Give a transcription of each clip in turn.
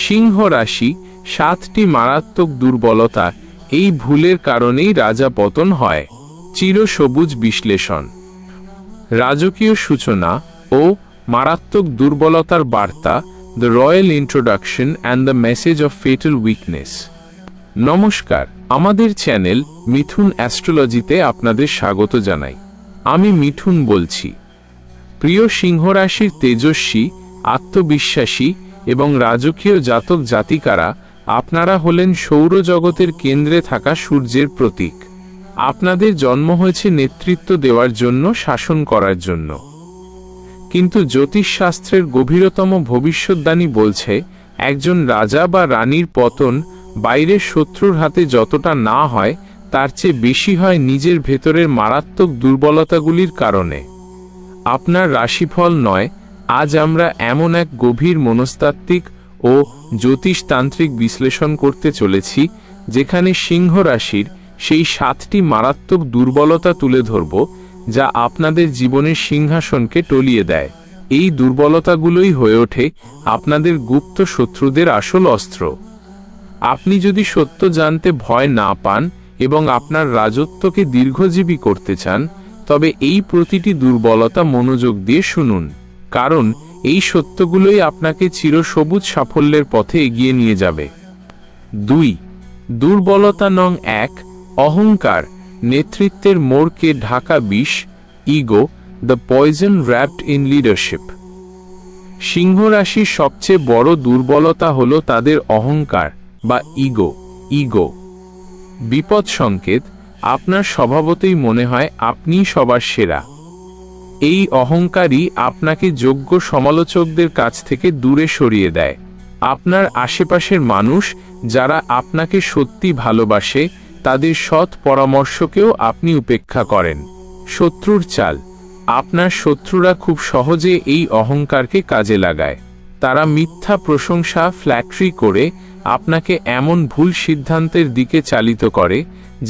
সিংহ রাশি 7টি মারাত্মক দুর্বলতা, এই ভুলের কারণেই রাজা পতন হয়। চিরসবুজ বিশ্লেষণ, রাজকীয় সূচনা ও মারাত্মক দুর্বলতার বার্তা, the royal introduction and the message of fatal weakness. নমস্কার, আমাদের চ্যানেল মিথুন অ্যাস্ট্রোলজিতে আপনাদের স্বাগত জানাই। আমি মিথুন বলছি। প্রিয় সিংহ রাশির তেজস্বী, আত্মবিশ্বাসী এবং রাজকীয় জাতক জাতিকারা, আপনারা হলেন সৌরজগতের কেন্দ্রে থাকা সূর্যের প্রতীক। আপনাদের জন্ম হয়েছে নেতৃত্ব দেওয়ার জন্য, শাসন করার জন্য। কিন্তু জ্যোতিষশাস্ত্রের গভীরতম ভবিষ্যদ্বাণী বলছে, একজন রাজা বা রানীর পতন বাইরের শত্রুর হাতে যতটা না হয়, তার চেয়ে বেশি হয় নিজের ভেতরের মারাত্মক দুর্বলতাগুলির কারণে। আপনার রাশিফল নয়, আজ আমরা এমন এক গভীর মনস্তাত্ত্বিক ও জ্যোতিষতান্ত্রিক বিশ্লেষণ করতে চলেছি, যেখানে সিংহ রাশির সেই 7টি মারাত্মক দুর্বলতা তুলে ধরব, যা আপনাদের জীবনের সিংহাসনকে টলিয়ে দেয়। এই দুর্বলতাগুলোই হয়ে ওঠে আপনাদের গুপ্ত শত্রুদের আসল অস্ত্র। আপনি যদি সত্য জানতে ভয় না পান এবং আপনার রাজত্বকে দীর্ঘজীবী করতে চান, তবে এই প্রতিটি দুর্বলতা মনোযোগ দিয়ে শুনুন, কারণ এই সত্যগুলোই আপনাকে চিরসবুজ সাফল্যের পথে এগিয়ে নিয়ে যাবে। 2. দুর্বলতা নং 1, অহংকার, নেতৃত্বের মোড়কে ঢাকা বিষ, ego, the poison wrapped in leadership. সিংহ রাশির সবচেয়ে বড় দুর্বলতা হল তাদের অহংকার বা ইগো। বিপদ সংকেত, আপনার স্বভাবতই মনে হয় আপনিই সবার সেরা। এই অহংকারই আপনাকে যোগ্য সমালোচকদের কাছ থেকে দূরে সরিয়ে দেয়। আপনার আশেপাশের মানুষ যারা আপনাকে সত্যি ভালোবাসে, তাদের সৎ পরামর্শকেও আপনি উপেক্ষা করেন। শত্রুর চাল, আপনার শত্রুরা খুব সহজে এই অহংকারকে কাজে লাগায়। তারা মিথ্যা প্রশংসা, ফ্ল্যাটরি করে আপনাকে এমন ভুল সিদ্ধান্তের দিকে চালিত করে,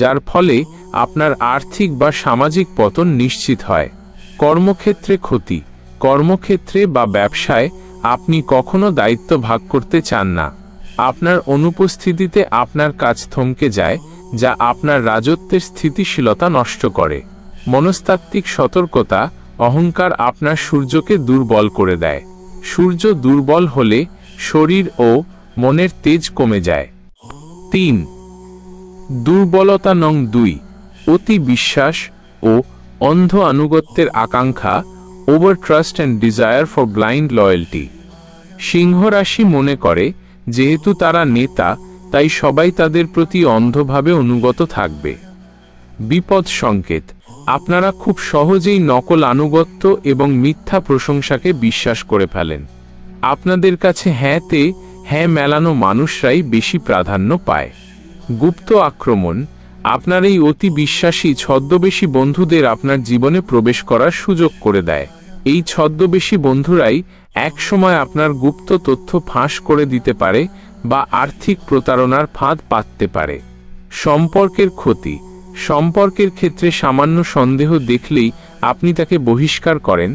যার ফলে আপনার আর্থিক বা সামাজিক পতন নিশ্চিত হয়। কর্মক্ষেত্রে ক্ষতি, কর্মক্ষেত্রে বা ব্যবসায় আপনি কখনো দায়িত্ব ভাগ করতে চান না। আপনার অনুপস্থিতিতে আপনার কাজ থমকে যায়, যা আপনার রাজত্বের স্থিতিশীলতা নষ্ট করে। মনস্তাত্ত্বিক সতর্কতা, অহংকার আপনার সূর্যকে দুর্বল করে দেয়। সূর্য দুর্বল হলে শরীর ও মনের তেজ কমে যায়। 3. দুর্বলতা নং 2, অতি বিশ্বাস ও অন্ধ আনুগত্যের আকাঙ্ক্ষা, over trust and desire for blind loyalty. সিংহ রাশি মনে করে, যেহেতু তারা নেতা, তাই সবাই তাদের প্রতি অন্ধভাবে অনুগত থাকবে। বিপদ সংকেত, আপনারা খুব সহজেই নকল আনুগত্য এবং মিথ্যা প্রশংসাকে বিশ্বাস করে ফেলেন। আপনাদের কাছে হ্যাঁতে হ্যাঁ মেলানো মানুষরাই বেশি প্রাধান্য পায়। গুপ্ত আক্রমণ, আপনার এই অতি বিশ্বাসী ছদ্মবেশী বন্ধুদের আপনার জীবনে প্রবেশ করার সুযোগ করে দেয়। এই ছদ্মবেশী বন্ধুরাই একসময় আপনার গুপ্ত তথ্য ফাঁস করে দিতে পারে বা আর্থিক প্রতারণার ফাঁদ পাততে পারে। সম্পর্কের ক্ষতি, সম্পর্কের ক্ষেত্রে সামান্য সন্দেহ দেখলেই আপনি তাকে বহিষ্কার করেন,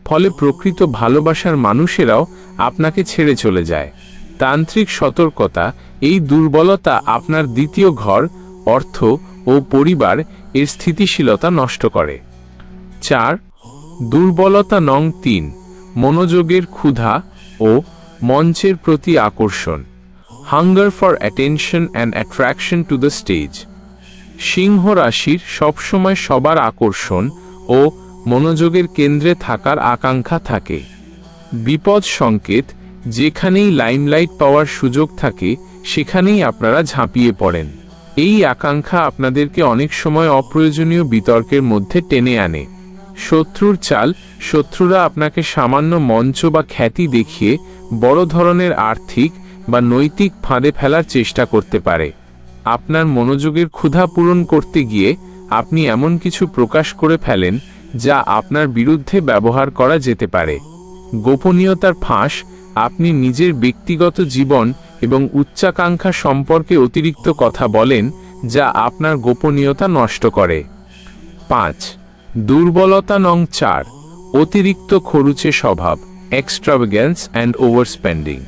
ফলে প্রকৃত ভালোবাসার মানুষেরাও আপনাকে ছেড়ে চলে যায়। তান্ত্রিক সতর্কতা, এই দুর্বলতা আপনার দ্বিতীয় ঘর, অর্থ ও পরিবার এর স্থিতিশীলতা নষ্ট করে। 4. দুর্বলতা নং 3, মনোযোগের ক্ষুধা ও মঞ্চের প্রতি আকর্ষণ, hunger for attention and attraction to the stage. সিংহ রাশির সবসময় সবার আকর্ষণ ও মনোযোগের কেন্দ্রে থাকার আকাঙ্ক্ষা থাকে। বিপদ সংকেত, যেখানেই লাইমলাইট পাওয়ার সুযোগ থাকে, সেখানেই আপনারা ঝাঁপিয়ে পড়েন। এই আকাঙ্ক্ষা আপনাদেরকে অনেক সময় অপ্রয়োজনীয় বিতর্কের মধ্যে টেনে আনে। শত্রুর চাল, শত্রুরা আপনাকে সামান্য মঞ্চ বা খ্যাতি দেখিয়ে বড় ধরনের আর্থিক বা নৈতিক ফাঁদে ফেলার চেষ্টা করতে পারে। আপনার মনোযোগের ক্ষুধা পূরণ করতে গিয়ে আপনি এমন কিছু প্রকাশ করে ফেলেন, যা আপনার বিরুদ্ধে ব্যবহার করা যেতে পারে। গোপনীয়তার ফাঁস, আপনি নিজের ব্যক্তিগত জীবন এবং উচ্চাকাঙ্ক্ষা সম্পর্কে অতিরিক্ত কথা বলেন, যা আপনার গোপনীয়তা নষ্ট করে। 5. দুর্বলতা নং 4, অতিরিক্ত খরুচে স্বভাব, এক্সট্রাভাগ্যান্স অ্যান্ড ওভারস্পেন্ডিং।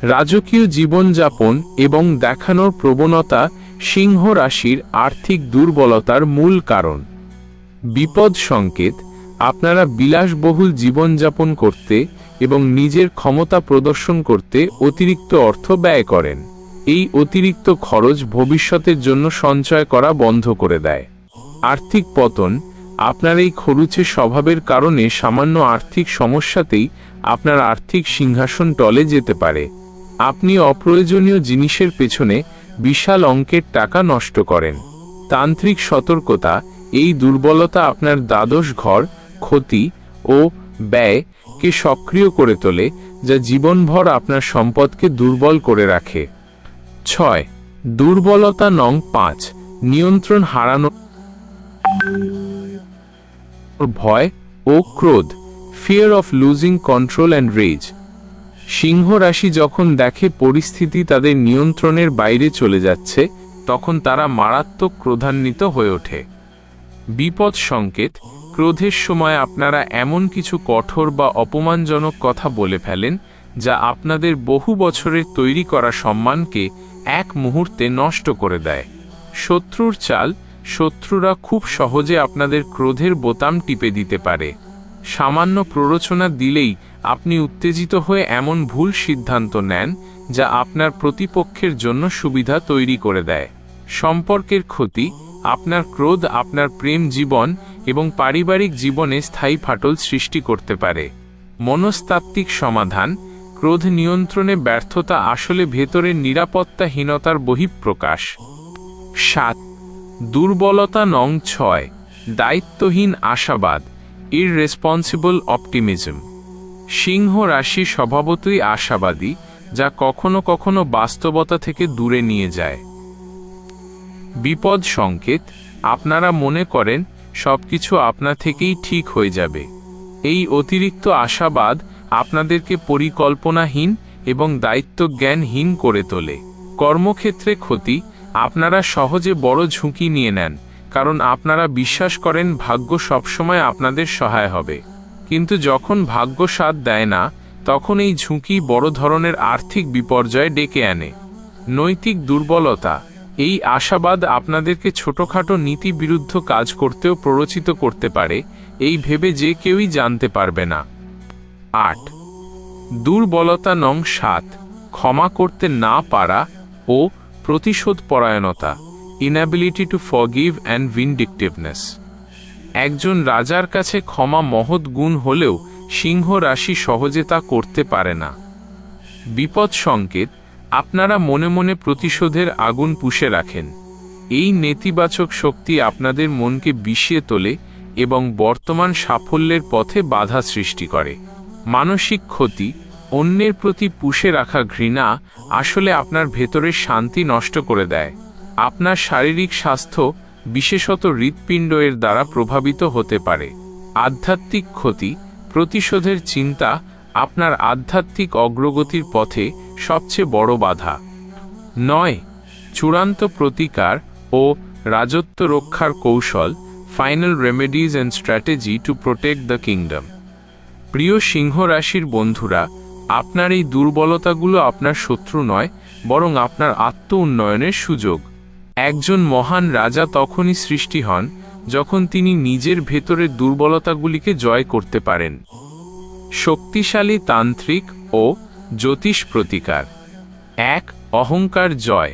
রাজকীয় জীবনযাপন এবং দেখানোর প্রবণতা সিংহ রাশির আর্থিক দুর্বলতার মূল কারণ। বিপদ সংকেত: আপনারা বিলাসবহুল জীবনযাপন করতে এবং নিজের ক্ষমতা প্রদর্শন করতে অতিরিক্ত অর্থ ব্যয় করেন। এই অতিরিক্ত খরচ ভবিষ্যতের জন্য সঞ্চয় করা বন্ধ করে দেয়। আর্থিক পতন: আপনার এই খরুচে স্বভাবের কারণে সামান্য আর্থিক সমস্যাতেই আপনার আর্থিক সিংহাসন টলে যেতে পারে। আপনি অপ্রয়োজনীয় জিনিসের পেছনে বিশাল অঙ্কের টাকা নষ্ট করেন। তান্ত্রিক সতর্কতা: এই দুর্বলতা আপনার দ্বাদশ ঘর, ক্ষতি ও ব্যয়কে সক্রিয় করে তোলে, যা জীবনভর আপনার সম্পদকে দুর্বল করে রাখে। 6. দুর্বলতা নং 5: নিয়ন্ত্রণ হারানো, ভয় ও ক্রোধ, fear of losing control and rage. সিংহ রাশি যখন দেখে পরিস্থিতি তাদের নিয়ন্ত্রণের বাইরে চলে যাচ্ছে, তখন তারা মারাত্মক ক্রোধান্বিত হয়ে ওঠে। বিপদ সংকেত: ক্রোধের সময় আপনারা এমন কিছু কঠোর বা অপমানজনক কথা বলে ফেলেন, যা আপনাদের বহু বছরের তৈরি করা সম্মানকে এক মুহূর্তে নষ্ট করে দেয়। শত্রুর চাল: শত্রুরা খুব সহজে আপনাদের ক্রোধের বোতাম টিপে দিতে পারে। সামান্য প্ররোচনা দিলেই আপনি উত্তেজিত হয়ে এমন ভুল সিদ্ধান্ত নেন, যা আপনার প্রতিপক্ষের জন্য সুবিধা তৈরি করে দেয়। সম্পর্কের ক্ষতি: আপনার ক্রোধ আপনার প্রেম জীবন এবং পারিবারিক জীবনে স্থায়ী ফাটল সৃষ্টি করতে পারে। মনস্তাত্ত্বিক সমাধান: ক্রোধ নিয়ন্ত্রণে ব্যর্থতা আসলে ভেতরের নিরাপত্তাহীনতার বহিঃপ্রকাশ। 7. দুর্বলতা নং 6: দায়িত্বহীন আশাবাদ, ইররেসপন্সিবল অপটিমিজম। সিংহ রাশি স্বভাবতই আশাবাদী, যা কখনো কখনো বাস্তবতা থেকে দূরে নিয়ে যায়। বিপদ সংকেত: আপনারা মনে করেন সবকিছু আপনা থেকেই ঠিক হয়ে যাবে। এই অতিরিক্ত আশাবাদ আপনাদেরকে পরিকল্পনাহীন এবং দায়িত্বজ্ঞানহীন করে তোলে। কর্মক্ষেত্রে ক্ষতি: আপনারা সহজে বড় ঝুঁকি নিয়ে নেন, কারণ আপনারা বিশ্বাস করেন ভাগ্য সবসময় আপনাদের সহায় হবে। কিন্তু যখন ভাগ্য সাথ দেয় না, তখন এই ঝুঁকি বড় ধরনের আর্থিক বিপর্যয় ডেকে আনে। নৈতিক দুর্বলতা: এই আশাবাদ আপনাদেরকে ছোটখাটো নীতিবিরুদ্ধ কাজ করতেও প্ররোচিত করতে পারে, এই ভেবে যে কেউই জানতে পারবে না। 8. দুর্বলতা নং 7: ক্ষমা করতে না পারা ও প্রতিশোধ পরায়ণতা, ইনএবিলিটি টু ফরগিভ অ্যান্ড ভিনডিকটিভনেস। একজন রাজার কাছে ক্ষমা মহৎ গুণ হলেও সিংহ রাশি সহজে তা করতে পারে না। বিপদ সংকেত: আপনারা মনে মনে প্রতিশোধের আগুন পুষে রাখেন। এই নেতিবাচক শক্তি আপনাদের মনকে বিষিয়ে তোলে এবং বর্তমান সাফল্যের পথে বাধা সৃষ্টি করে। মানসিক ক্ষতি: অন্যের প্রতি পুষে রাখা ঘৃণা আসলে আপনার ভেতরের শান্তি নষ্ট করে দেয়। আপনার শারীরিক স্বাস্থ্য, বিশেষত হৃৎপিণ্ড দ্বারা প্রভাবিত হতে পারে। আধ্যাত্মিক ক্ষতি: প্রতিশোধের চিন্তা আপনার আধ্যাত্মিক অগ্রগতির পথে সবচেয়ে বড় বাধা। 9. চূড়ান্ত প্রতিকার ও রাজত্ব রক্ষার কৌশল, final remedies and strategy to protect the kingdom. প্রিয় সিংহ রাশির বন্ধুরা, আপনার এই দুর্বলতাগুলো আপনার শত্রু নয়, বরং আপনার আত্ম উন্নয়নের সুযোগ। একজন মহান রাজা তখনই সৃষ্টি হন যখন তিনি নিজের ভেতরের দুর্বলতাগুলিকে জয় করতে পারেন। শক্তিশালী তান্ত্রিক ও জ্যোতিষ প্রতিকার। 1. অহংকার জয়।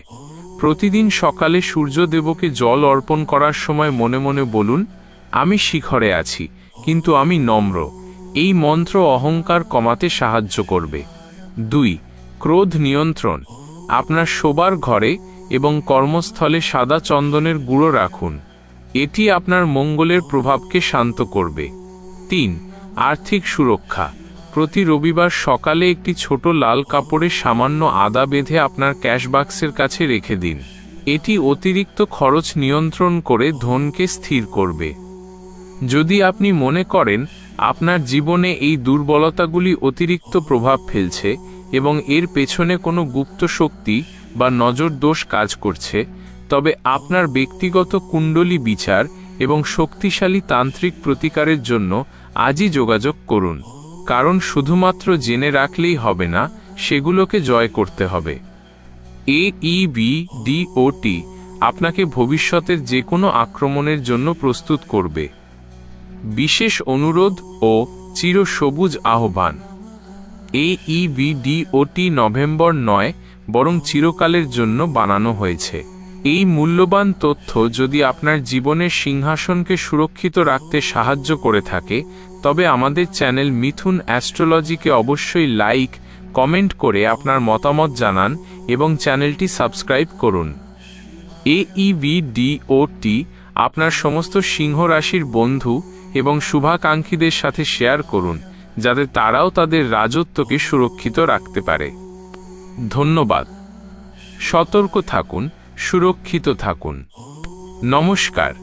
প্রতিদিন সকালে সূর্যদেবকে জল অর্পণ করার সময় মনে মনে বলুন, আমি শিখরে আছি, কিন্তু আমি নম্র। এই মন্ত্র অহংকার কমাতে সাহায্য করবে। 2. ক্রোধ নিয়ন্ত্রণ। আপনার শোবার ঘরে এবং কর্মস্থলে সাদা চন্দনের গুঁড়ো রাখুন। এটি আপনার মঙ্গলের প্রভাবকে শান্ত করবে। 3. আর্থিক সুরক্ষা। প্রতি রবিবার সকালে একটি ছোট লাল কাপড়ে সামান্য আদা বেঁধে আপনার ক্যাশ বাক্সের কাছে রেখে দিন। এটি অতিরিক্ত খরচ নিয়ন্ত্রণ করে ধনকে স্থির করবে। যদি আপনি মনে করেন আপনার জীবনে এই দুর্বলতাগুলি অতিরিক্ত প্রভাব ফেলছে এবং এর পেছনে কোনো গুপ্ত শক্তি বা নজর দোষ কাজ করছে, তবে আপনার ব্যক্তিগত কুণ্ডলী বিচার এবং শক্তিশালী তান্ত্রিক প্রতিকারের জন্য আজই যোগাযোগ করুন। কারণ শুধুমাত্র জেনে রাখলেই হবে না, সেগুলোকে জয় করতে হবে। AEBDOT আপনাকে ভবিষ্যতের যে কোনো আক্রমণের জন্য প্রস্তুত করবে। বিশেষ অনুরোধ ও চিরসবুজ আহ্বান। AEBDOT নভেম্বর নয়, বরং চিরকালের জন্য বানানো হয়েছে। এই মূল্যবান তথ্য যদি আপনার জীবনের সিংহাসনকে সুরক্ষিত রাখতে সাহায্য করে থাকে, তবে আমাদের চ্যানেল মিথুন অ্যাস্ট্রোলজিকে অবশ্যই লাইক, কমেন্ট করে আপনার মতামত জানান এবং চ্যানেলটি সাবস্ক্রাইব করুন। AEBDOT আপনার সমস্ত সিংহ রাশির বন্ধু এবং শুভাকাঙ্ক্ষীদের সাথে শেয়ার করুন, যাতে তারাও তাদের রাজত্বকে সুরক্ষিত রাখতে পারে। ধন্যবাদ। সতর্ক থাকুন, সুরক্ষিত থাকুন। নমস্কার।